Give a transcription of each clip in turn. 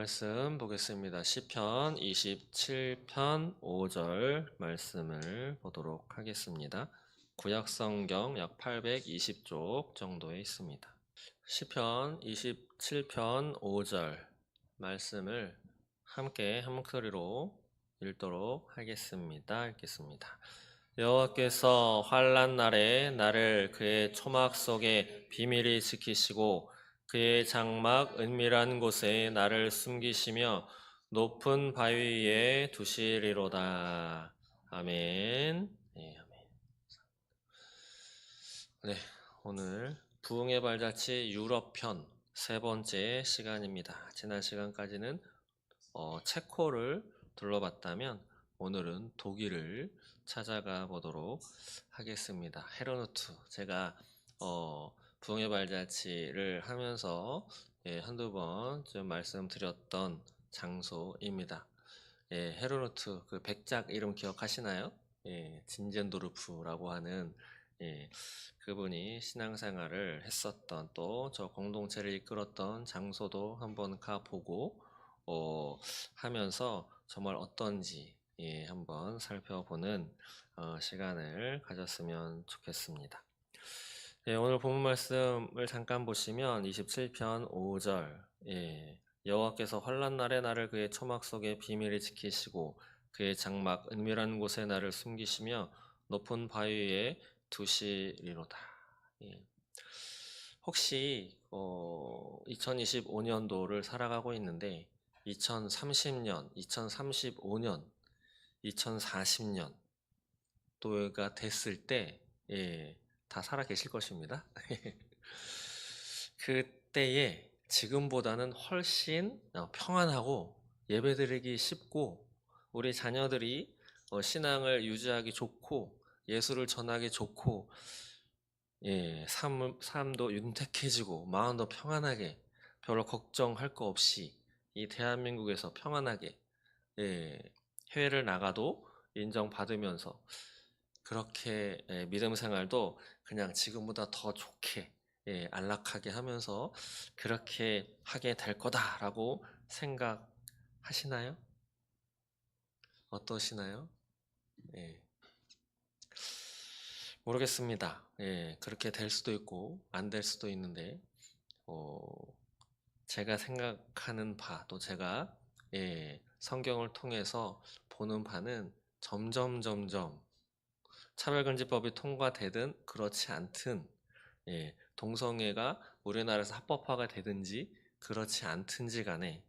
말씀 보겠습니다. 시편 27편 5절 말씀을 보도록 하겠습니다. 구약 성경 약 820쪽 정도에 있습니다. 시편 27편 5절 말씀을 함께 한 목소리로 읽도록 하겠습니다. 읽겠습니다. 여호와께서 환난 날에 나를 그의 초막 속에 비밀히 지키시고 그의 장막 은밀한 곳에 나를 숨기시며 높은 바위 위에 두시리로다. 아멘. 네, 아멘. 네, 오늘 부흥의 발자취 유럽편 세 번째 시간입니다. 지난 시간까지는 체코를 둘러봤다면 오늘은 독일을 찾아가 보도록 하겠습니다. 헤르누트, 제가 부흥의 발자취를 하면서 한두 번 좀 말씀드렸던 장소입니다. 헤르누트 그 백작 이름 기억하시나요? 진젠도르프라고 하는 그분이 신앙생활을 했었던 또 저 공동체를 이끌었던 장소도 한번 가보고 하면서 정말 어떤지 한번 살펴보는 시간을 가졌으면 좋겠습니다. 오늘 본문 말씀을 잠깐 보시면 27편 5절 여호와께서 환난 날에 나를 그의 초막 속에 비밀히 지키시고 그의 장막 은밀한 곳에 나를 숨기시며 높은 바위 위에 두시리로다. 혹시 2025년도를 살아가고 있는데 2030년, 2035년, 2040년 도가 됐을 때 다 살아 계실 것입니다. 그때에 지금보다는 훨씬 평안하고 예배드리기 쉽고 우리 자녀들이 신앙을 유지하기 좋고 예수를 전하기 좋고 삶도 윤택해지고 마음도 평안하게 별로 걱정할 거 없이 이 대한민국에서 평안하게 해외를 나가도 인정받으면서 그렇게 믿음 생활도 그냥 지금보다 더 좋게 안락하게 하면서 그렇게 하게 될 거다라고 생각하시나요? 어떠시나요? 모르겠습니다. 그렇게 될 수도 있고 안 될 수도 있는데 제가 생각하는 바 또 제가 성경을 통해서 보는 바는 점점 차별금지법이 통과되든 그렇지 않든 동성애가 우리나라에서 합법화가 되든지 그렇지 않든지 간에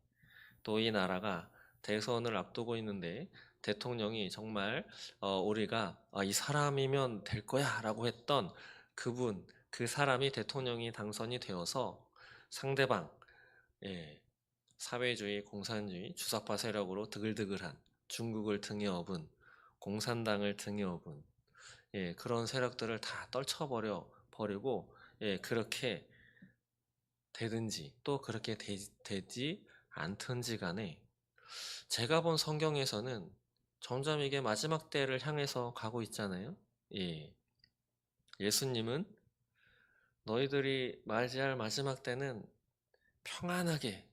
또 이 나라가 대선을 앞두고 있는데 대통령이 정말 우리가 이 사람이면 될 거야 라고 했던 그분, 그 사람이 대통령이 당선이 되어서 상대방 사회주의, 공산주의, 주사파 세력으로 드글드글한 중국을 등에 업은 공산당을 등에 업은 그런 세력들을 다 떨쳐버리고 그렇게 되든지 또 그렇게 되지 않든지 간에 제가 본 성경에서는 점점 이게 마지막 때를 향해서 가고 있잖아요. 예수님은 너희들이 맞이할 마지막 때는 평안하게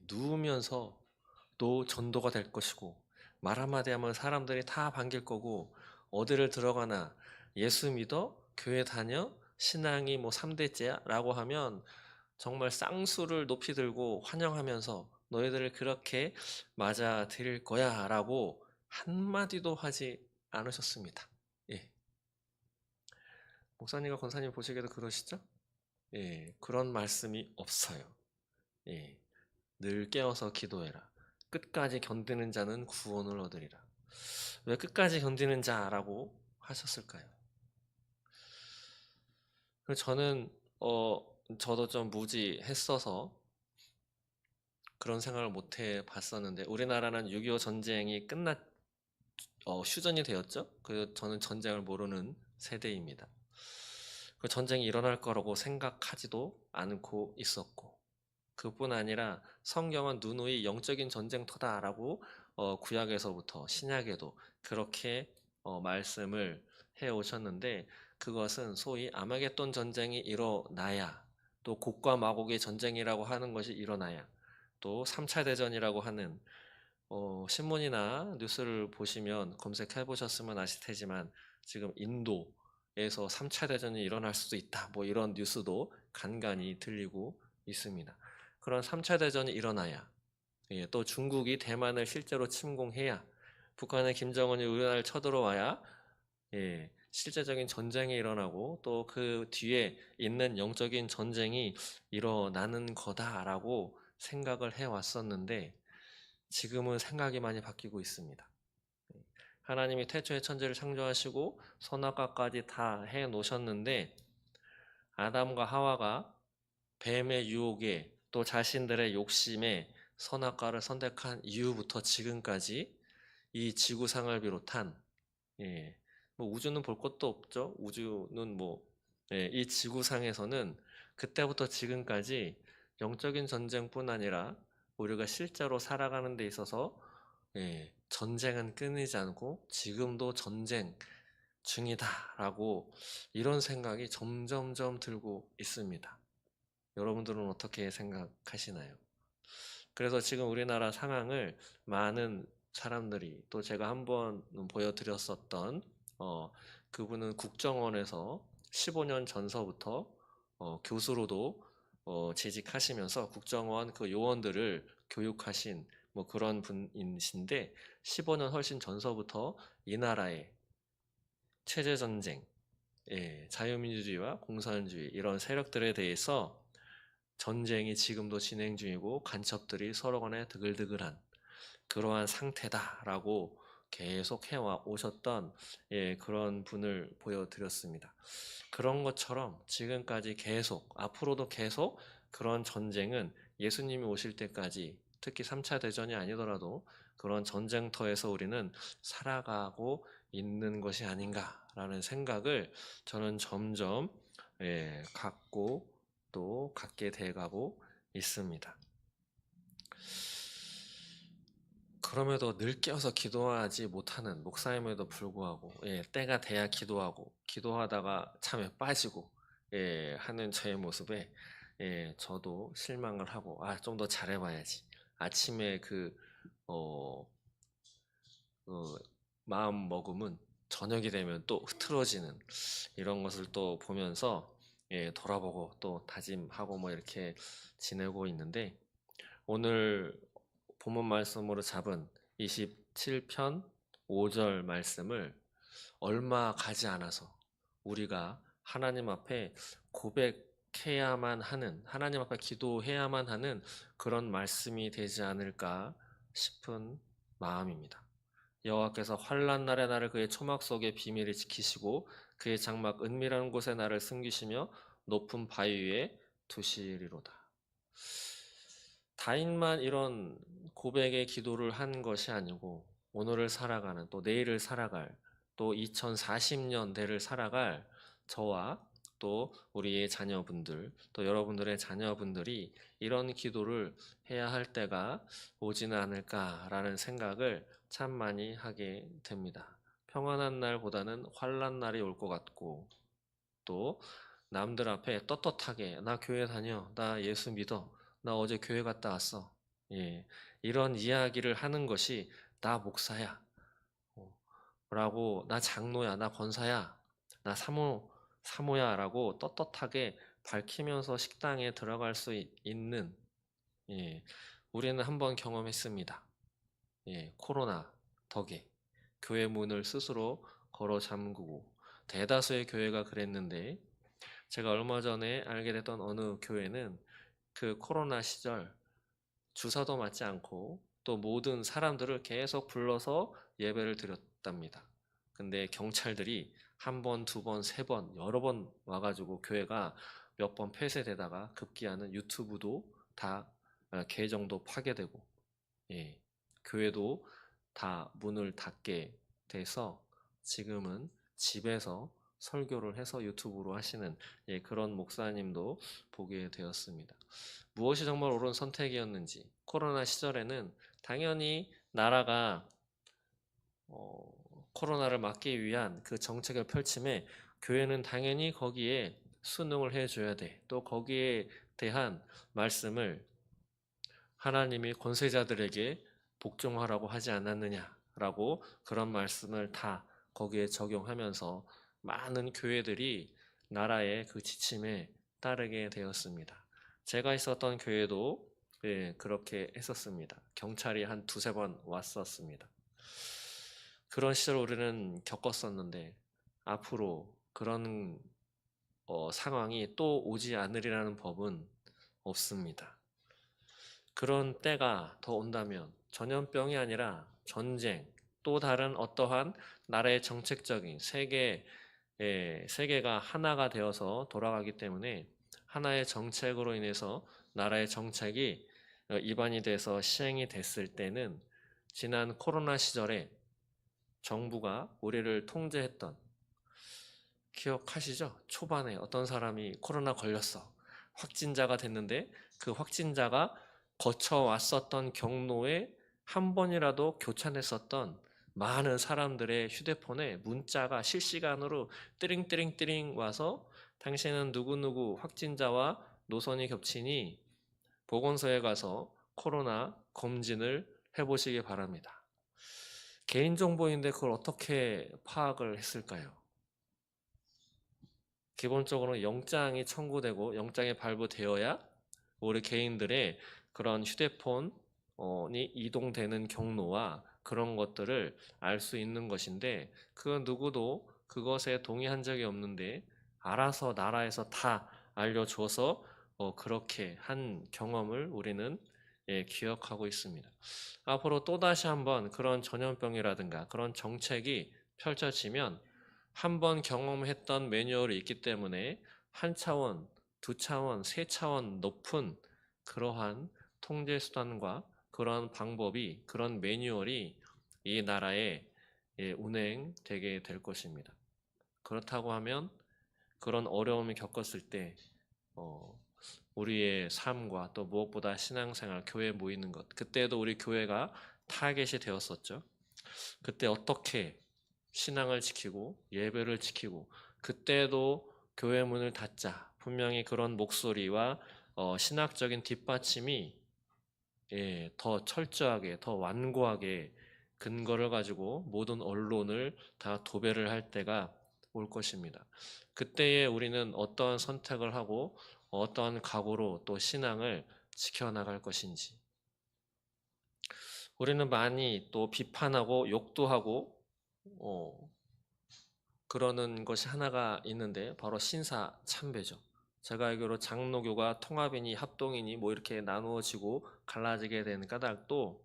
누우면서 또 전도가 될 것이고 말 한마디 하면 사람들이 다 반길 거고 어디를 들어가나 예수 믿어? 교회 다녀? 신앙이 뭐 3대째야? 라고 하면 정말 쌍수를 높이 들고 환영하면서 너희들을 그렇게 맞아들일 거야 라고 한마디도 하지 않으셨습니다. 목사님과 권사님 보시기에도 그러시죠? 그런 말씀이 없어요. 늘 깨어서 기도해라. 끝까지 견디는 자는 구원을 얻으리라. 왜 끝까지 견디는 자라고 하셨을까요? 저는 저도 좀 무지했어서 그런 생각을 못 해봤었는데 우리나라는 6.25 전쟁이 휴전이 되었죠. 저는 전쟁을 모르는 세대입니다. 그 전쟁이 일어날 거라고 생각하지도 않고 있었고 그뿐 아니라 성경은 누누이 영적인 전쟁터다라고 구약에서부터 신약에도 그렇게 말씀을 해 오셨는데 그것은 소위 아마겟돈 전쟁이 일어나야 또 곡과 마곡의 전쟁이라고 하는 것이 일어나야 또 3차 대전이라고 하는 신문이나 뉴스를 보시면 검색해 보셨으면 아실 테지만 지금 인도에서 3차 대전이 일어날 수도 있다. 뭐 이런 뉴스도 간간이 들리고 있습니다. 그런 3차 대전이 일어나야 또 중국이 대만을 실제로 침공해야 북한의 김정은이 우리나라를 쳐들어와야 실제적인 전쟁이 일어나고 또 그 뒤에 있는 영적인 전쟁이 일어나는 거다라고 생각을 해왔었는데 지금은 생각이 많이 바뀌고 있습니다. 하나님이 태초에 천지를 창조하시고 선악과까지 다 해 놓으셨는데 아담과 하와가 뱀의 유혹에 또 자신들의 욕심에 선악과를 선택한 이후부터 지금까지 이 지구상을 비롯한 뭐 우주는 볼 것도 없죠. 우주는 이 지구상에서는 그때부터 지금까지 영적인 전쟁뿐 아니라 우리가 실제로 살아가는 데 있어서 전쟁은 끊이지 않고 지금도 전쟁 중이다라고 이런 생각이 점점점 들고 있습니다. 여러분들은 어떻게 생각하시나요? 그래서 지금 우리나라 상황을 많은 사람들이 또 제가 한번 보여드렸었던 그분은 국정원에서 15년 전서부터 교수로도 재직하시면서 국정원 그 요원들을 교육하신 뭐 그런 분이신데 15년 훨씬 전서부터 이 나라의 체제 전쟁, 자유민주주의와 공산주의 이런 세력들에 대해서 전쟁이 지금도 진행 중이고 간첩들이 서로 간에 드글드글한 그러한 상태다라고 계속 해와 오셨던 그런 분을 보여드렸습니다. 그런 것처럼 지금까지 계속 앞으로도 계속 그런 전쟁은 예수님이 오실 때까지 특히 3차 대전이 아니더라도 그런 전쟁터에서 우리는 살아가고 있는 것이 아닌가라는 생각을 저는 점점 갖고 또 갖게 돼가고 있습니다. 그럼에도 늘 깨어서 기도하지 못하는 목사임에도 불구하고 때가 돼야 기도하고 기도하다가 참에 빠지고 하는 저의 모습에 저도 실망을 하고 좀 더 잘해봐야지. 아침에 어, 마음 먹음은 저녁이 되면 또 흐트러지는 이런 것을 또 보면서 돌아보고 또 다짐하고 뭐 이렇게 지내고 있는데 오늘 본문 말씀으로 잡은 27편 5절 말씀을 얼마 가지 않아서 우리가 하나님 앞에 고백해야만 하는, 하나님 앞에 기도해야만 하는 그런 말씀이 되지 않을까 싶은 마음입니다. 여호와께서 환난 날에 나를 그의 초막 속에 비밀히 지키시고 그의 장막 은밀한 곳에 나를 숨기시며 높은 바위 위에 두시리로다. 다인만 이런 고백의 기도를 한 것이 아니고 오늘을 살아가는 또 내일을 살아갈 또 2040년대를 살아갈 저와 또 우리의 자녀분들 또 여러분들의 자녀분들이 이런 기도를 해야 할 때가 오지는 않을까라는 생각을 참 많이 하게 됩니다. 평안한 날보다는 환난 날이 올 것 같고 또 남들 앞에 떳떳하게 나 교회 다녀, 나 예수 믿어, 나 어제 교회 갔다 왔어. 이런 이야기를 하는 것이 나 목사야. 라고 나 장로야, 나 권사야, 나 사모야 라고 떳떳하게 밝히면서 식당에 들어갈 수 있는 우리는 한번 경험했습니다. 코로나 덕에 교회 문을 스스로 걸어 잠그고 대다수의 교회가 그랬는데 제가 얼마 전에 알게 됐던 어느 교회는 그 코로나 시절 주사도 맞지 않고 또 모든 사람들을 계속 불러서 예배를 드렸답니다. 근데 경찰들이 한 번, 두 번, 세 번, 여러 번 와가지고 교회가 몇 번 폐쇄되다가 급기야는 유튜브도 다 계정도 파괴되고 교회도 다 문을 닫게 돼서 지금은 집에서 설교를 해서 유튜브로 하시는 그런 목사님도 보게 되었습니다. 무엇이 정말 옳은 선택이었는지 코로나 시절에는 당연히 나라가 코로나를 막기 위한 그 정책을 펼침에 교회는 당연히 거기에 순응을 해줘야 돼. 또 거기에 대한 말씀을 하나님이 권세자들에게 복종하라고 하지 않았느냐라고 그런 말씀을 다 거기에 적용하면서 많은 교회들이 나라의 그 지침에 따르게 되었습니다. 제가 있었던 교회도 그렇게 했었습니다. 경찰이 한 두세 번 왔었습니다. 그런 시절 우리는 겪었었는데 앞으로 그런 상황이 또 오지 않으리라는 법은 없습니다. 그런 때가 더 온다면 전염병이 아니라 전쟁, 또 다른 어떠한 나라의 정책적인 세계가 하나가 되어서 돌아가기 때문에 하나의 정책으로 인해서 나라의 정책이 입안이 돼서 시행이 됐을 때는 지난 코로나 시절에 정부가 우리를 통제했던 기억하시죠? 초반에 어떤 사람이 코로나 걸렸어. 확진자가 됐는데 그 확진자가 거쳐왔었던 경로에 한 번이라도 교찬했었던 많은 사람들의 휴대폰에 문자가 실시간으로 띠링띠링띠링 와서 당신은 누구누구 확진자와 노선이 겹치니 보건소에 가서 코로나 검진을 해보시기 바랍니다. 개인정보인데 그걸 어떻게 파악을 했을까요? 기본적으로 영장이 청구되고 영장이 발부되어야 우리 개인들의 그런 휴대폰이 이동되는 경로와 그런 것들을 알 수 있는 것인데 그 누구도 그것에 동의한 적이 없는데 알아서 나라에서 다 알려줘서 그렇게 한 경험을 우리는 기억하고 있습니다. 앞으로 또다시 한번 그런 전염병이라든가 그런 정책이 펼쳐지면 한번 경험했던 매뉴얼이 있기 때문에 한 차원, 두 차원, 세 차원 높은 그러한 통제 수단과 그런 방법이, 그런 매뉴얼이 이 나라에 운행되게 될 것입니다. 그렇다고 하면 그런 어려움을 겪었을 때 우리의 삶과 또 무엇보다 신앙생활, 교회 모이는 것, 그때도 우리 교회가 타겟이 되었었죠. 그때 어떻게 신앙을 지키고 예배를 지키고 그때도 교회 문을 닫자. 분명히 그런 목소리와 신학적인 뒷받침이 더 철저하게, 더 완고하게 근거를 가지고 모든 언론을 다 도배를 할 때가 올 것입니다. 그때에 우리는 어떠한 선택을 하고 어떠한 각오로 또 신앙을 지켜나갈 것인지. 우리는 많이 또 비판하고 욕도 하고 그러는 것이 하나가 있는데 바로 신사 참배죠. 제가 알기로 장로교가 통합이니 합동이니 뭐 이렇게 나누어지고 갈라지게 된 까닭도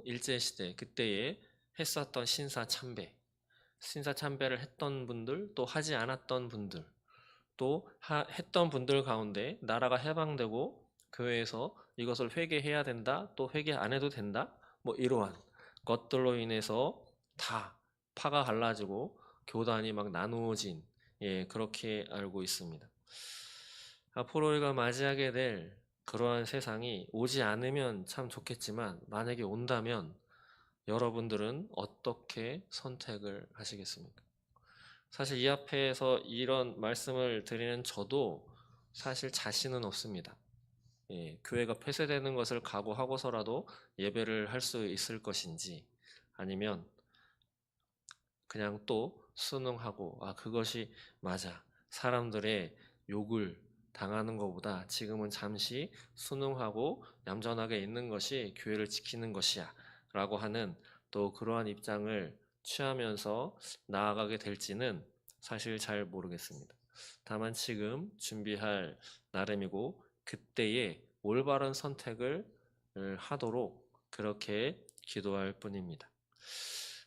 일제시대 그때에 했었던 신사 참배, 신사 참배를 했던 분들 또 하지 않았던 분들 또 했던 분들 가운데 나라가 해방되고 교회에서 이것을 회개해야 된다 또 회개 안 해도 된다 뭐 이러한 것들로 인해서 다 파가 갈라지고 교단이 막 나누어진 그렇게 알고 있습니다. 앞으로 우리가 맞이하게 될 그러한 세상이 오지 않으면 참 좋겠지만 만약에 온다면 여러분들은 어떻게 선택을 하시겠습니까? 사실 이 앞에서 이런 말씀을 드리는 저도 사실 자신은 없습니다. 교회가 폐쇄되는 것을 각오하고서라도 예배를 할 수 있을 것인지 아니면 그냥 또 순응하고 그것이 맞아. 사람들의 욕을 당하는 것보다 지금은 잠시 순응하고 얌전하게 있는 것이 교회를 지키는 것이야 라고 하는 또 그러한 입장을 취하면서 나아가게 될지는 사실 잘 모르겠습니다. 다만 지금 준비할 나름이고 그때의 올바른 선택을 하도록 그렇게 기도할 뿐입니다.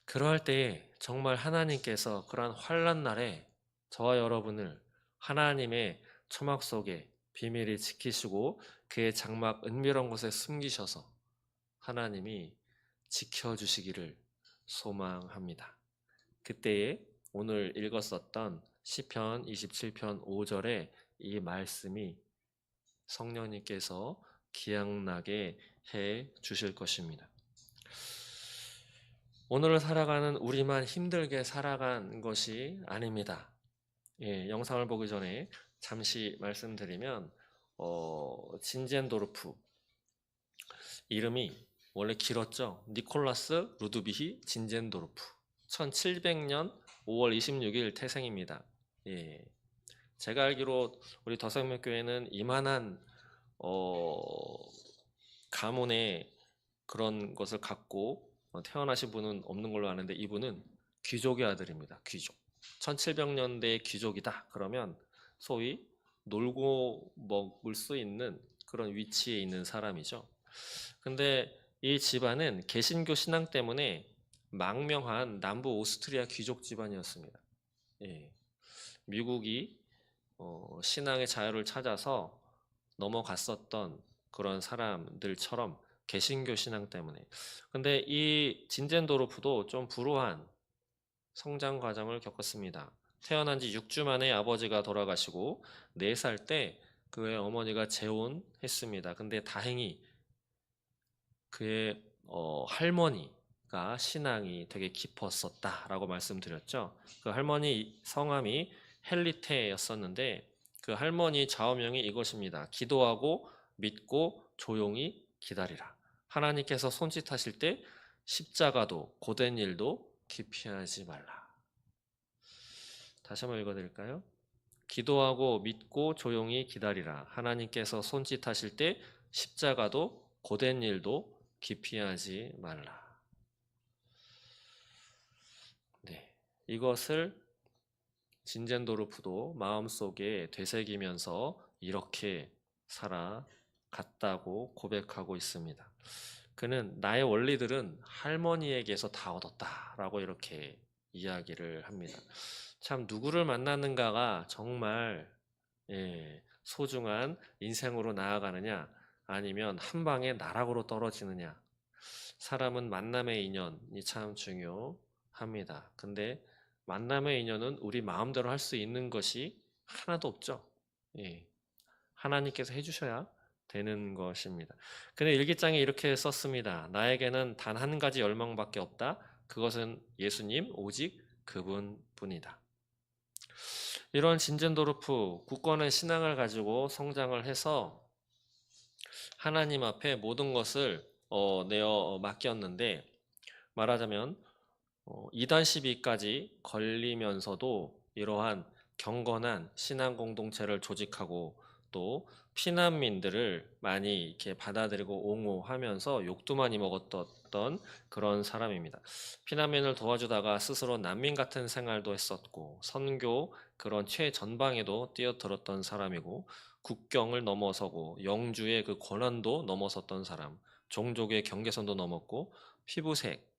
그러할 때에 정말 하나님께서 그러한 환난 날에 저와 여러분을 하나님의 초막 속에 비밀히 지키시고 그의 장막 은밀한 곳에 숨기셔서 하나님이 지켜주시기를 소망합니다. 그때에 오늘 읽었었던 시편 27편 5절에 이 말씀이 성령님께서 기억나게 해 주실 것입니다. 오늘을 살아가는 우리만 힘들게 살아간 것이 아닙니다. 영상을 보기 전에 잠시 말씀드리면 진젠도르프 이름이 원래 길었죠. 니콜라스 루드비히 진젠도르프. 1700년 5월 26일 태생입니다. 예. 제가 알기로 우리 더생명교회는 이만한 가문의 그런 것을 갖고 태어나신 분은 없는 걸로 아는데 이분은 귀족의 아들입니다. 귀족. 1700년대 귀족이다. 그러면 소위 놀고 먹을 수 있는 그런 위치에 있는 사람이죠. 근데 이 집안은 개신교 신앙 때문에 망명한 남부 오스트리아 귀족 집안이었습니다. 예. 미국이 신앙의 자유를 찾아서 넘어갔었던 그런 사람들처럼 개신교 신앙 때문에. 근데 이 진젠도르프도 좀 불우한 성장 과정을 겪었습니다. 태어난 지 6주 만에 아버지가 돌아가시고 4살 때 그의 어머니가 재혼했습니다. 근데 다행히 그의 할머니가 신앙이 되게 깊었었다라고 말씀드렸죠. 그 할머니 성함이 헬리테였었는데 그 할머니 좌우명이 이것입니다. 기도하고 믿고 조용히 기다리라. 하나님께서 손짓하실 때 십자가도 고된 일도 기피하지 말라. 다시 한번 읽어드릴까요? 기도하고 믿고 조용히 기다리라. 하나님께서 손짓하실 때 십자가도 고된 일도 기피하지 말라. 네, 이것을 진젠도르프도 마음속에 되새기면서 이렇게 살아갔다고 고백하고 있습니다. 그는 나의 원리들은 할머니에게서 다 얻었다라고 이렇게 이야기를 합니다. 참 누구를 만나는가가 정말 소중한 인생으로 나아가느냐 아니면 한 방에 나락으로 떨어지느냐. 사람은 만남의 인연이 참 중요합니다. 근데 만남의 인연은 우리 마음대로 할 수 있는 것이 하나도 없죠. 예. 하나님께서 해주셔야 되는 것입니다. 근데 일기장에 이렇게 썼습니다. 나에게는 단 한 가지 열망밖에 없다. 그것은 예수님 오직 그분뿐이다. 이런 진젠도르프 굳건한 신앙을 가지고 성장을 해서 하나님 앞에 모든 것을 내어 맡겼는데 말하자면 이단 시비까지 걸리면서도 이러한 경건한 신앙 공동체를 조직하고 또 피난민들을 많이 이렇게 받아들이고 옹호하면서 욕도 많이 먹었던 그런 사람입니다. 피난민을 도와주다가 스스로 난민 같은 생활도 했었고 선교 그런 최전방에도 뛰어들었던 사람이고 국경을 넘어서고 영주의 그 권한도 넘어섰던 사람, 종족의 경계선도 넘었고 피부색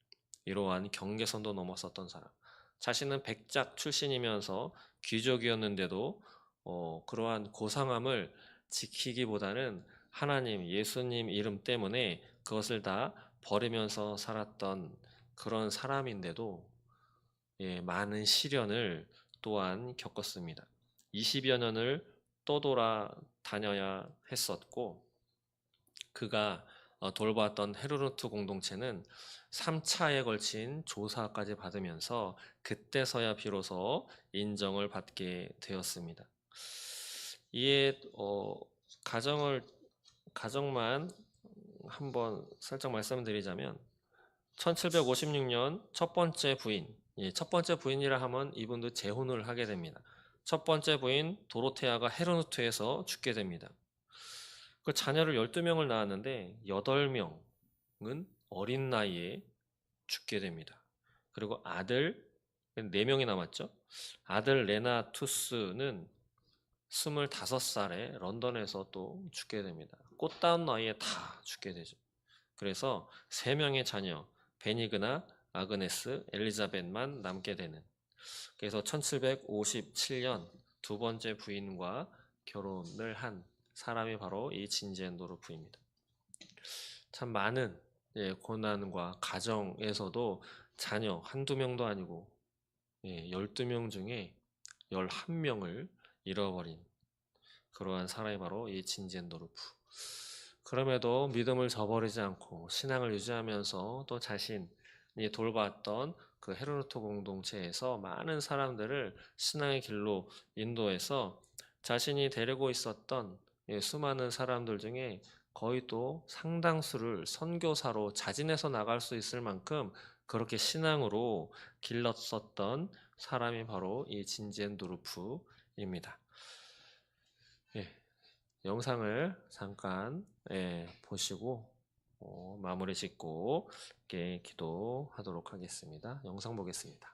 이러한 경계선도 넘었었던 사람. 자신은 백작 출신이면서 귀족이었는데도 그러한 고상함을 지키기보다는 하나님, 예수님 이름 때문에 그것을 다 버리면서 살았던 그런 사람인데도 많은 시련을 또한 겪었습니다. 20여 년을 떠돌아 다녀야 했었고 그가 돌봤던 헤르누트 공동체는 3차에 걸친 조사까지 받으면서 그때서야 비로소 인정을 받게 되었습니다. 이에 가정만 한번 살짝 말씀드리자면 1756년 첫 번째 부인, 첫 번째 부인이라 하면 이분도 재혼을 하게 됩니다. 첫 번째 부인 도로테아가 헤르누트에서 죽게 됩니다. 그 자녀를 12명을 낳았는데 8명은 어린 나이에 죽게 됩니다. 그리고 아들 4명이 남았죠. 아들 레나투스는 25살에 런던에서 또 죽게 됩니다. 꽃다운 나이에 다 죽게 되죠. 그래서 3명의 자녀 베니그나 아그네스 엘리자벳만 남게 되는 그래서 1757년 두 번째 부인과 결혼을 한 사람이 바로 이 진젠도르프입니다. 참 많은 고난과 가정에서도 자녀 한두 명도 아니고 12명 중에 11명을 잃어버린 그러한 사람이 바로 이 진젠도르프. 그럼에도 믿음을 저버리지 않고 신앙을 유지하면서 또 자신이 돌봤던 그 헤르누트 공동체에서 많은 사람들을 신앙의 길로 인도해서 자신이 데리고 있었던 수많은 사람들 중에 거의 또 상당수를 선교사로 자진해서 나갈 수 있을 만큼 그렇게 신앙으로 길렀었던 사람이 바로 이 진젠도르프입니다. 예, 영상을 잠깐 보시고 마무리 짓고 기도하도록 하겠습니다. 영상 보겠습니다.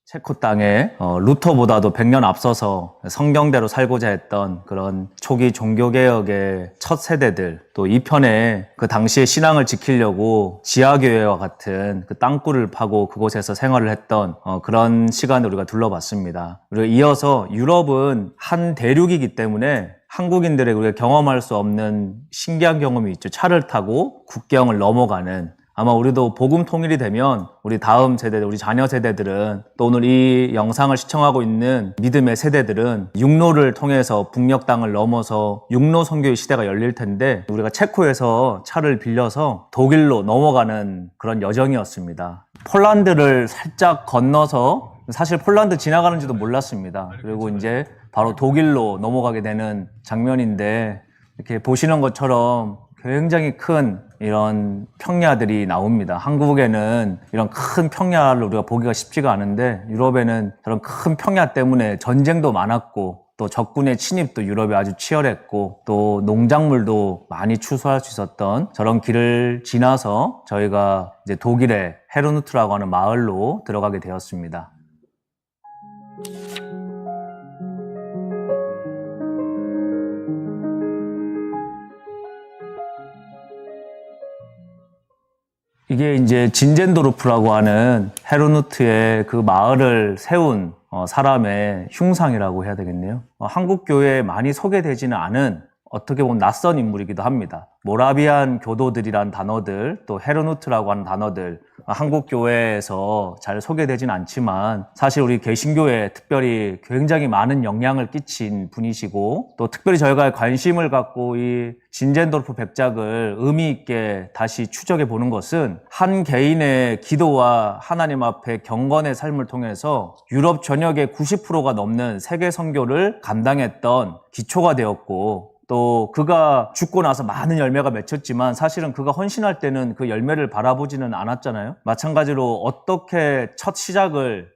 체코 땅에 루터보다도 100년 앞서서 성경대로 살고자 했던 그런 초기 종교개혁의 첫 세대들, 또 이 편에 그 당시의 신앙을 지키려고 지하교회와 같은 그 땅굴을 파고 그곳에서 생활을 했던 그런 시간을 우리가 둘러봤습니다. 그리고 이어서 유럽은 한 대륙이기 때문에 한국인들에게 우리가 경험할 수 없는 신기한 경험이 있죠. 차를 타고 국경을 넘어가는, 아마 우리도 복음 통일이 되면 우리 다음 세대들, 우리 자녀 세대들은, 또 오늘 이 영상을 시청하고 있는 믿음의 세대들은 육로를 통해서 북녘 땅을 넘어서 육로 선교의 시대가 열릴 텐데, 우리가 체코에서 차를 빌려서 독일로 넘어가는 그런 여정이었습니다. 폴란드를 살짝 건너서, 사실 폴란드 지나가는지도 몰랐습니다. 그리고 이제 바로 독일로 넘어가게 되는 장면인데, 이렇게 보시는 것처럼 굉장히 큰 이런 평야들이 나옵니다. 한국에는 이런 큰 평야를 우리가 보기가 쉽지가 않은데, 유럽에는 저런 큰 평야 때문에 전쟁도 많았고, 또 적군의 침입도 유럽에 아주 치열했고, 또 농작물도 많이 추수할 수 있었던 저런 길을 지나서 저희가 이제 독일의 헤르누트라고 하는 마을로 들어가게 되었습니다. 이게 이제 진젠도르프라고 하는 헤르누트의 그 마을을 세운 사람의 흉상이라고 해야 되겠네요. 한국 교회에 많이 소개되지는 않은, 어떻게 보면 낯선 인물이기도 합니다. 모라비안 교도들이란 단어들, 또 헤르누트라고 하는 단어들, 한국 교회에서 잘 소개되진 않지만 사실 우리 개신교에 특별히 굉장히 많은 영향을 끼친 분이시고, 또 특별히 저희가 관심을 갖고 이 진젠도르프 백작을 의미 있게 다시 추적해 보는 것은, 한 개인의 기도와 하나님 앞에 경건의 삶을 통해서 유럽 전역의 90%가 넘는 세계 선교를 감당했던 기초가 되었고, 또 그가 죽고 나서 많은 열매가 맺혔지만 사실은 그가 헌신할 때는 그 열매를 바라보지는 않았잖아요. 마찬가지로 어떻게 첫 시작을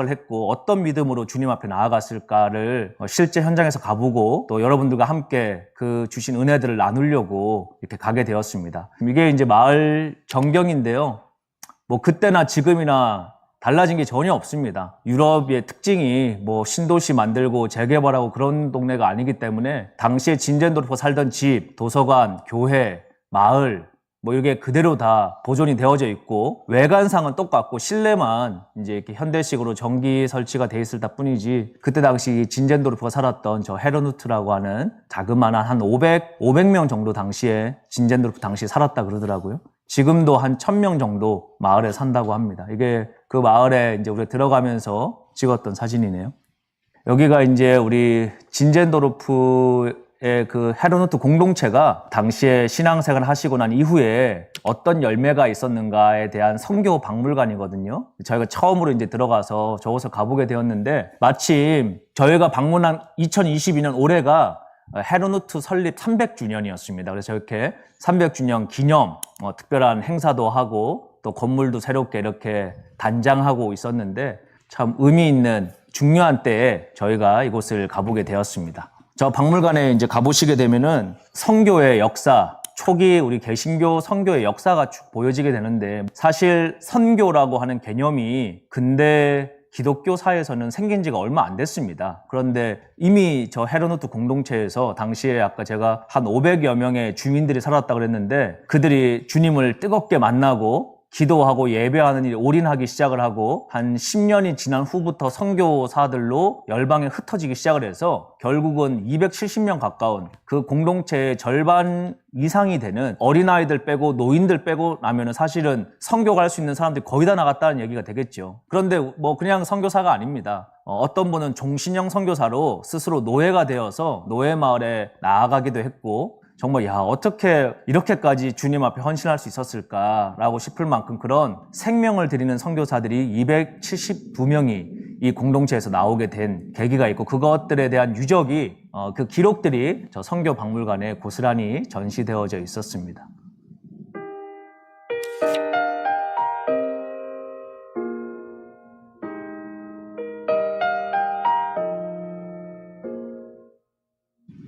했고 어떤 믿음으로 주님 앞에 나아갔을까를 실제 현장에서 가보고, 또 여러분들과 함께 그 주신 은혜들을 나누려고 이렇게 가게 되었습니다. 이게 이제 마을 전경인데요. 뭐 그때나 지금이나 달라진 게 전혀 없습니다. 유럽의 특징이 뭐 신도시 만들고 재개발하고 그런 동네가 아니기 때문에 당시에 진젠도르프 살던 집, 도서관, 교회, 마을 뭐 이게 그대로 다 보존이 되어져 있고, 외관상은 똑같고 실내만 이제 이렇게 현대식으로 전기 설치가 돼 있을 뿐이지, 그때 당시 진젠도르프가 살았던 저 헤르누트라고 하는 자그마한 한 500명 정도 당시에 진젠도르프 당시에 살았다 그러더라고요. 지금도 한 1000명 정도 마을에 산다고 합니다. 이게 그 마을에 이제 우리가 들어가면서 찍었던 사진이네요. 여기가 이제 우리 진젠도르프의 그 헤르누트 공동체가 당시에 신앙생활을 하시고 난 이후에 어떤 열매가 있었는가에 대한 선교 박물관이거든요. 저희가 처음으로 이제 들어가서 저곳을 가보게 되었는데, 마침 저희가 방문한 2022년 올해가 헤르누트 설립 300주년이었습니다. 그래서 이렇게 300주년 기념 특별한 행사도 하고, 또 건물도 새롭게 이렇게 단장하고 있었는데, 참 의미 있는 중요한 때에 저희가 이곳을 가보게 되었습니다. 저 박물관에 이제 가보시게 되면은 선교의 역사, 초기 우리 개신교 선교의 역사가 쭉 보여지게 되는데, 사실 선교라고 하는 개념이 근대 기독교사에서는 생긴 지가 얼마 안 됐습니다. 그런데 이미 저 헤르누트 공동체에서 당시에 아까 제가 한 500여 명의 주민들이 살았다 그랬는데, 그들이 주님을 뜨겁게 만나고 기도하고 예배하는 일에 올인하기 시작을 하고 한 10년이 지난 후부터 선교사들로 열방에 흩어지기 시작을 해서 결국은 270명 가까운 그 공동체의 절반 이상이 되는 어린아이들 빼고 노인들 빼고 나면은 사실은 선교 갈 수 있는 사람들이 거의 다 나갔다는 얘기가 되겠죠. 그런데 뭐 그냥 선교사가 아닙니다. 어떤 분은 종신형 선교사로 스스로 노예가 되어서 노예 마을에 나아가기도 했고 정말 어떻게 이렇게까지 주님 앞에 헌신할 수 있었을까라고 싶을 만큼 그런 생명을 드리는 선교사들이 279명이 이 공동체에서 나오게 된 계기가 있고 그것들에 대한 유적이 그 기록들이 저 선교 박물관에 고스란히 전시되어져 있었습니다.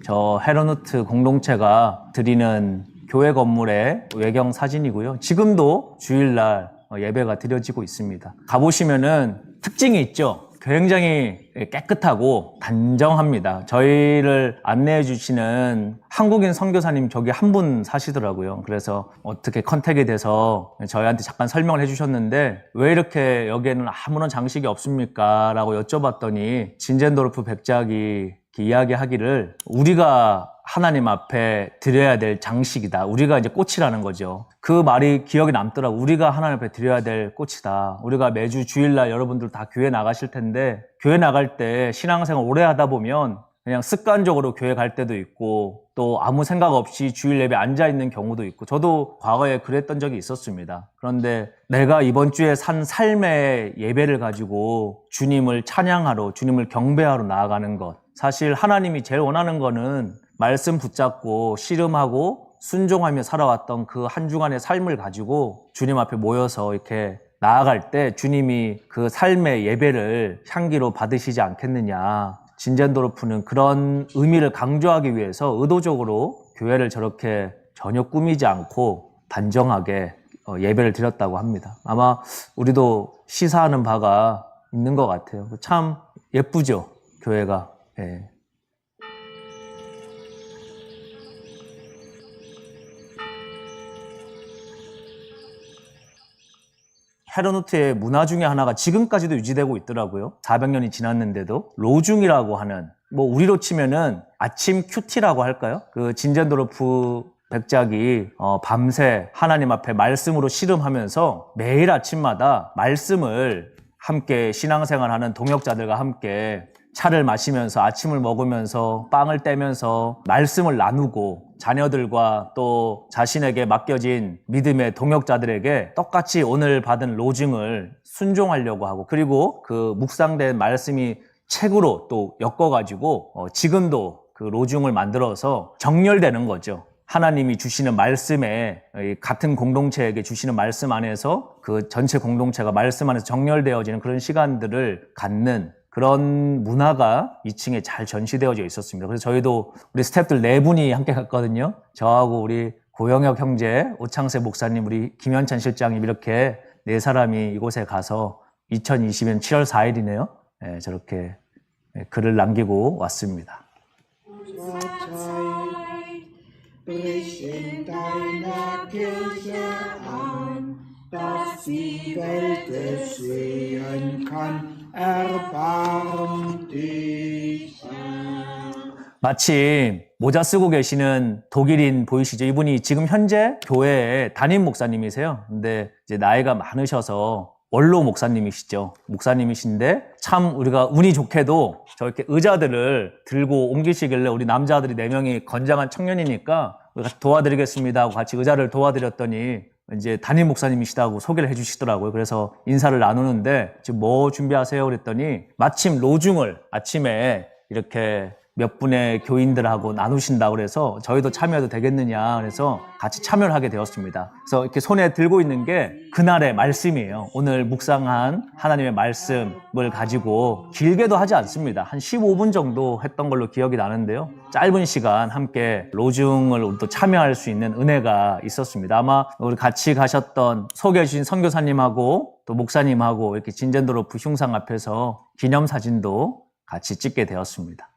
저 헤르누트 공동체가 드리는 교회 건물의 외경 사진이고요. 지금도 주일날 예배가 드려지고 있습니다. 가보시면은 특징이 있죠. 굉장히 깨끗하고 단정합니다. 저희를 안내해 주시는 한국인 선교사님 저기 한 분 사시더라고요. 그래서 어떻게 컨택이 돼서 저희한테 잠깐 설명을 해 주셨는데 왜 이렇게 여기에는 아무런 장식이 없습니까? 라고 여쭤봤더니 진젠도르프 백작이 이야기하기를 우리가 하나님 앞에 드려야 될 장식이다. 우리가 이제 꽃이라는 거죠. 그 말이 기억에 남더라고. 우리가 하나님 앞에 드려야 될 꽃이다. 우리가 매주 주일날 여러분들 다 교회 나가실 텐데 교회 나갈 때 신앙생활 오래 하다 보면 그냥 습관적으로 교회 갈 때도 있고 또 아무 생각 없이 주일 예배 앉아 있는 경우도 있고 저도 과거에 그랬던 적이 있었습니다. 그런데 내가 이번 주에 산 삶의 예배를 가지고 주님을 찬양하러 주님을 경배하러 나아가는 것 사실 하나님이 제일 원하는 거는 말씀 붙잡고 씨름하고 순종하며 살아왔던 그 한 주간의 삶을 가지고 주님 앞에 모여서 이렇게 나아갈 때 주님이 그 삶의 예배를 향기로 받으시지 않겠느냐. 진젠도르프는 그런 의미를 강조하기 위해서 의도적으로 교회를 저렇게 전혀 꾸미지 않고 단정하게 예배를 드렸다고 합니다. 아마 우리도 시사하는 바가 있는 것 같아요. 참 예쁘죠, 교회가. 예. 헤르누트의 문화 중에 하나가 지금까지도 유지되고 있더라고요. 400년이 지났는데도 로중이라고 하는 뭐 우리로 치면은 아침 큐티라고 할까요? 그 진젠도르프 백작이 밤새 하나님 앞에 말씀으로 씨름하면서 매일 아침마다 말씀을 함께 신앙생활하는 동역자들과 함께 차를 마시면서 아침을 먹으면서 빵을 떼면서 말씀을 나누고 자녀들과 또 자신에게 맡겨진 믿음의 동역자들에게 똑같이 오늘 받은 로징을 순종하려고 하고 그리고 그 묵상된 말씀이 책으로 또 엮어가지고 지금도 그 로중을 만들어서 정렬되는 거죠. 하나님이 주시는 말씀에 같은 공동체에게 주시는 말씀 안에서 그 전체 공동체가 말씀 안에서 정렬되어지는 그런 시간들을 갖는 그런 문화가 2층에 잘 전시되어져 있었습니다. 그래서 저희도 우리 스태프들 4분이 함께 갔거든요. 저하고 우리 고영혁 형제, 오창세 목사님, 우리 김현찬 실장님 이렇게 4사람이 이곳에 가서 2020년 7월 4일이네요. 네, 저렇게 글을 남기고 왔습니다. Brich in deiner Kirche an, dass die Welt es sehen kann, erbarm dich. 마침 모자 쓰고 계시는 독일인 보이시죠? 이분이 지금 현재 교회의 담임 목사님이세요. 근데 이제 나이가 많으셔서 원로 목사님이시죠. 목사님이신데 참 우리가 운이 좋게도 저렇게 의자들을 들고 옮기시길래 우리 남자들이 4명이 건장한 청년이니까 우리가 도와드리겠습니다 하고 같이 의자를 도와드렸더니 이제 담임 목사님이시다고 소개를 해주시더라고요. 그래서 인사를 나누는데 지금 뭐 준비하세요? 그랬더니 마침 로중을 아침에 이렇게 몇 분의 교인들하고 나누신다고 그래서 저희도 참여해도 되겠느냐 그래서 같이 참여를 하게 되었습니다. 그래서 이렇게 손에 들고 있는 게 그날의 말씀이에요. 오늘 묵상한 하나님의 말씀을 가지고 길게도 하지 않습니다. 한 15분 정도 했던 걸로 기억이 나는데요. 짧은 시간 함께 로중을 또 참여할 수 있는 은혜가 있었습니다. 아마 우리 같이 가셨던 소개해 주신 선교사님하고 또 목사님하고 이렇게 진젠도르프 흉상 앞에서 기념사진도 같이 찍게 되었습니다.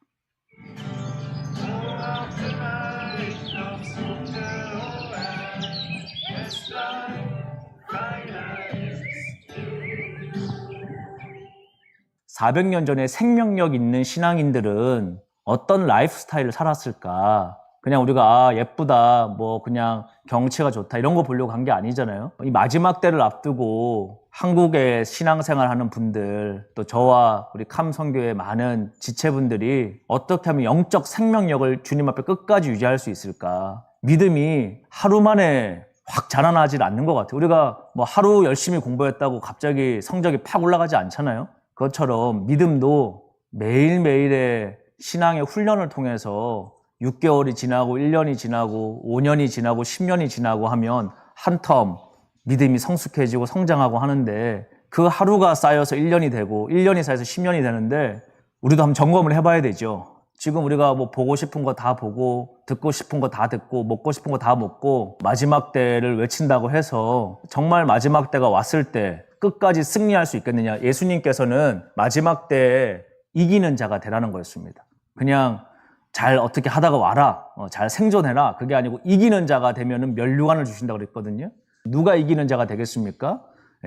400년 전에 생명력 있는 신앙인들은 어떤 라이프 스타일을 살았을까? 그냥 우리가 예쁘다, 뭐 그냥 경치가 좋다 이런 거 보려고 한 게 아니잖아요. 이 마지막 때를 앞두고 한국에 신앙생활 하는 분들, 또 저와 우리 캄 선교의 많은 지체분들이 어떻게 하면 영적 생명력을 주님 앞에 끝까지 유지할 수 있을까? 믿음이 하루 만에 확 자라나질 않는 것 같아요. 우리가 뭐 하루 열심히 공부했다고 갑자기 성적이 팍 올라가지 않잖아요. 그것처럼 믿음도 매일매일의 신앙의 훈련을 통해서 6개월이 지나고 1년이 지나고 5년이 지나고 10년이 지나고 하면 한 텀 믿음이 성숙해지고 성장하고 하는데 그 하루가 쌓여서 1년이 되고 1년이 쌓여서 10년이 되는데 우리도 한번 점검을 해봐야 되죠. 지금 우리가 뭐 보고 싶은 거 다 보고 듣고 싶은 거 다 듣고 먹고 싶은 거 다 먹고 마지막 때를 외친다고 해서 정말 마지막 때가 왔을 때 끝까지 승리할 수 있겠느냐. 예수님께서는 마지막 때에 이기는 자가 되라는 거였습니다. 그냥 잘 어떻게 하다가 와라, 잘 생존해라. 그게 아니고 이기는 자가 되면은 면류관을 주신다고 그랬거든요. 누가 이기는 자가 되겠습니까?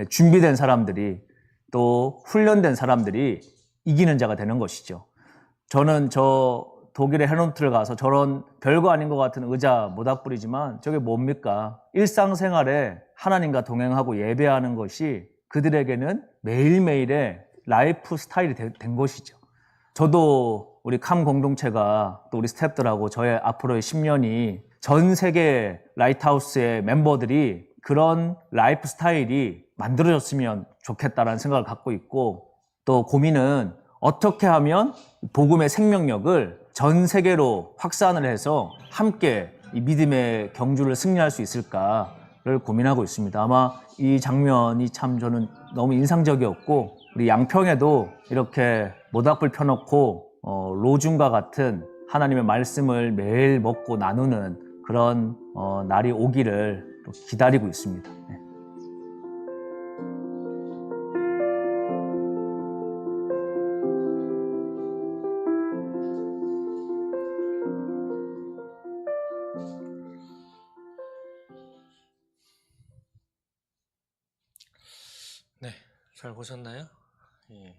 준비된 사람들이 또 훈련된 사람들이 이기는 자가 되는 것이죠. 저는 저 독일의 헤르누트를 가서 저런 별거 아닌 것 같은 의자 모닥불이지만 저게 뭡니까? 일상생활에 하나님과 동행하고 예배하는 것이 그들에게는 매일매일의 라이프 스타일이 된 것이죠. 저도 우리 캄 공동체가 또 우리 스태프들하고 저의 앞으로의 10년이 전 세계 라이트하우스의 멤버들이 그런 라이프 스타일이 만들어졌으면 좋겠다라는 생각을 갖고 있고 또 고민은 어떻게 하면 복음의 생명력을 전 세계로 확산을 해서 함께 이 믿음의 경주를 승리할 수 있을까를 고민하고 있습니다. 아마 이 장면이 참 저는 너무 인상적이었고 우리 양평에도 이렇게 모닥불 펴놓고 로중과 같은 하나님의 말씀을 매일 먹고 나누는 그런 날이 오기를 또 기다리고 있습니다. 네. 네, 잘 보셨나요? 예.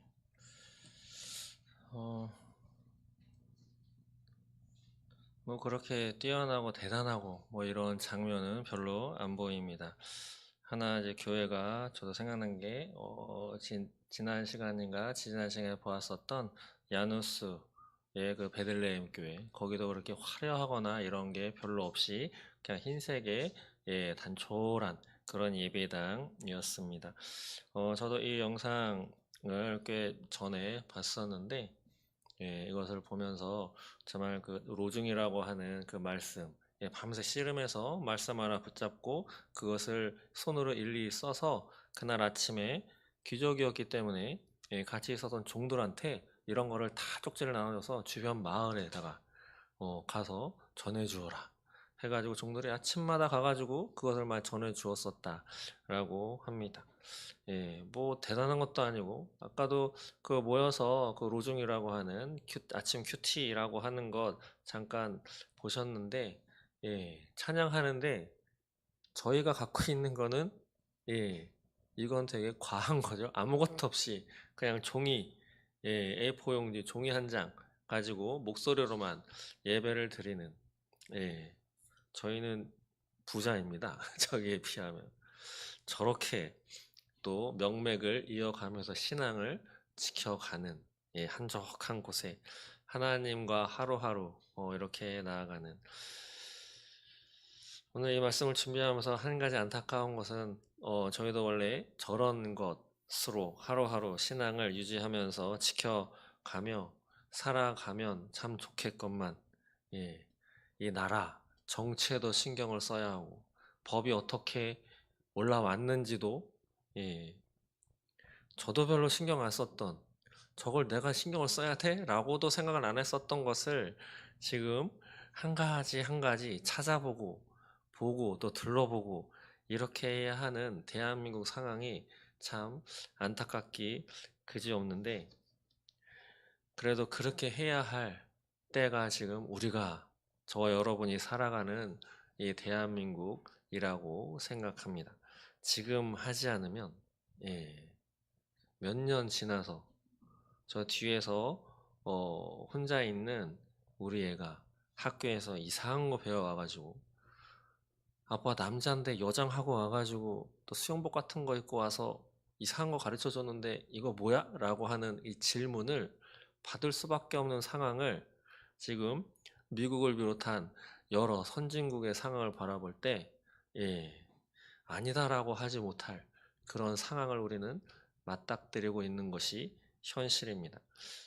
뭐 그렇게 뛰어나고 대단하고 뭐 이런 장면은 별로 안 보입니다. 하나 이제 교회가 저도 생각난 게 지난 시간인가 지난 시간에 보았었던 야누스의 그 베들레헴 교회 거기도 그렇게 화려하거나 이런 게 별로 없이 그냥 흰색의 단촐한 그런 예배당이었습니다. 저도 이 영상을 꽤 전에 봤었는데 이것을 보면서 정말 그 로중이라고 하는 그 말씀, 밤새 씨름해서 말씀 하나 붙잡고 그것을 손으로 일일이 써서 그날 아침에 귀족이었기 때문에 같이 있었던 종들한테 이런 거를 다 쪽지를 나눠줘서 주변 마을에다가 가서 전해주어라 해가지고 종들이 아침마다 가가지고 그것을 막 전해주었었다라고 합니다. 뭐 대단한 것도 아니고 아까도 그 모여서 그 로중이라고 하는 아침 큐티라고 하는 것 잠깐 보셨는데 찬양하는데 저희가 갖고 있는 거는 이건 되게 과한 거죠. 아무것도 없이 그냥 종이 A4 용지 종이 한 장 가지고 목소리로만 예배를 드리는 저희는 부자입니다. 저기에 비하면 저렇게 또 명맥을 이어가면서 신앙을 지켜가는 한적한 곳에 하나님과 하루하루 이렇게 나아가는 오늘 이 말씀을 준비하면서 한 가지 안타까운 것은 저희도 원래 저런 것으로 하루하루 신앙을 유지하면서 지켜가며 살아가면 참 좋겠건만 이 나라 정치에도 신경을 써야 하고 법이 어떻게 올라왔는지도 저도 별로 신경 안 썼던 저걸 내가 신경을 써야 돼? 라고도 생각을 안 했었던 것을 지금 한 가지 한 가지 찾아보고 보고 또 들러보고 이렇게 해야 하는 대한민국 상황이 참 안타깝기 그지없는데 그래도 그렇게 해야 할 때가 지금 우리가 저와 여러분이 살아가는 이 대한민국이라고 생각합니다. 지금 하지 않으면 몇 년 지나서 저 뒤에서 혼자 있는 우리 애가 학교에서 이상한 거 배워와가지고 아빠 남자인데 여장하고 와가지고 또 수영복 같은 거 입고 와서 이상한 거 가르쳐 줬는데 이거 뭐야? 라고 하는 이 질문을 받을 수밖에 없는 상황을 지금 미국을 비롯한 여러 선진국의 상황을 바라볼 때, 예, 아니다라고 하지 못할 그런 상황을 우리는 맞닥뜨리고 있는 것이 현실입니다.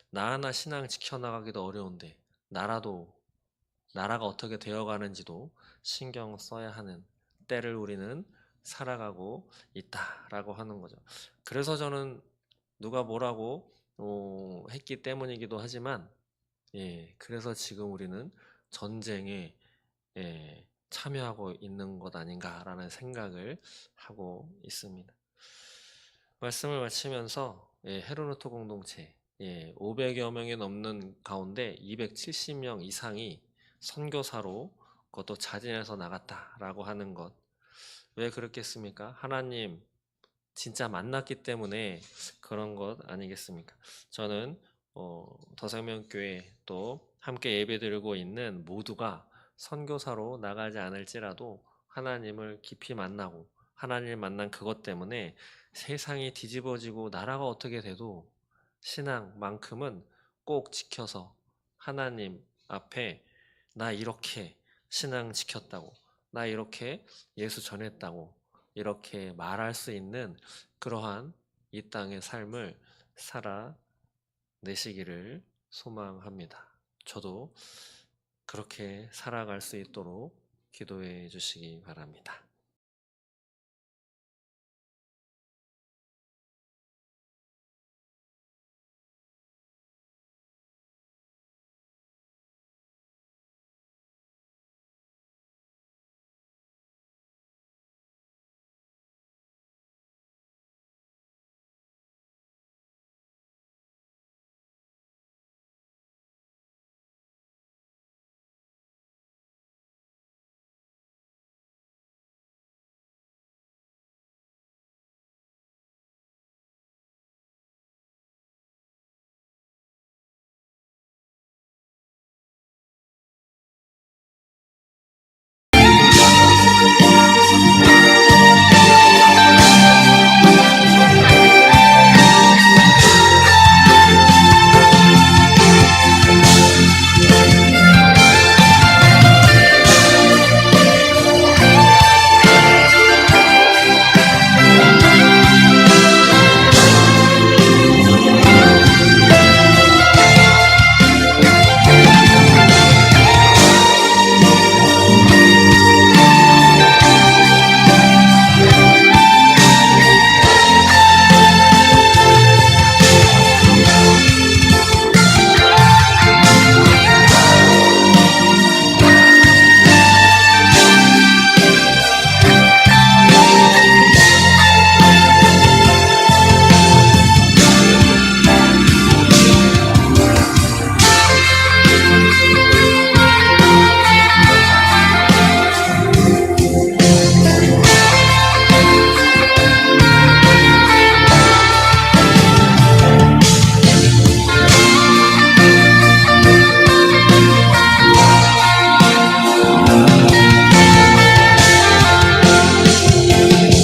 나 하나 신앙 지켜나가기도 어려운데, 나라가 어떻게 되어가는지도 신경 써야 하는 때를 우리는 살아가고 있다라고 하는 거죠. 그래서 저는 누가 뭐라고 했기 때문이기도 하지만, 예, 그래서 지금 우리는 전쟁에 참여하고 있는 것 아닌가라는 생각을 하고 있습니다. 말씀을 마치면서 헤르노트 공동체 500여 명이 넘는 가운데 270명 이상이 선교사로 그것도 자진해서 나갔다라고 하는 것. 왜 그렇겠습니까? 하나님 진짜 만났기 때문에 그런 것 아니겠습니까? 저는 더생명교회 또 함께 예배드리고 있는 모두가 선교사로 나가지 않을지라도 하나님을 깊이 만나고 하나님을 만난 그것 때문에 세상이 뒤집어지고 나라가 어떻게 돼도 신앙만큼은 꼭 지켜서 하나님 앞에 나 이렇게 신앙 지켰다고, 나 이렇게 예수 전했다고 이렇게 말할 수 있는 그러한 이 땅의 삶을 살아내시기를 소망합니다. 저도 그렇게 살아갈 수 있도록 기도해 주시기 바랍니다.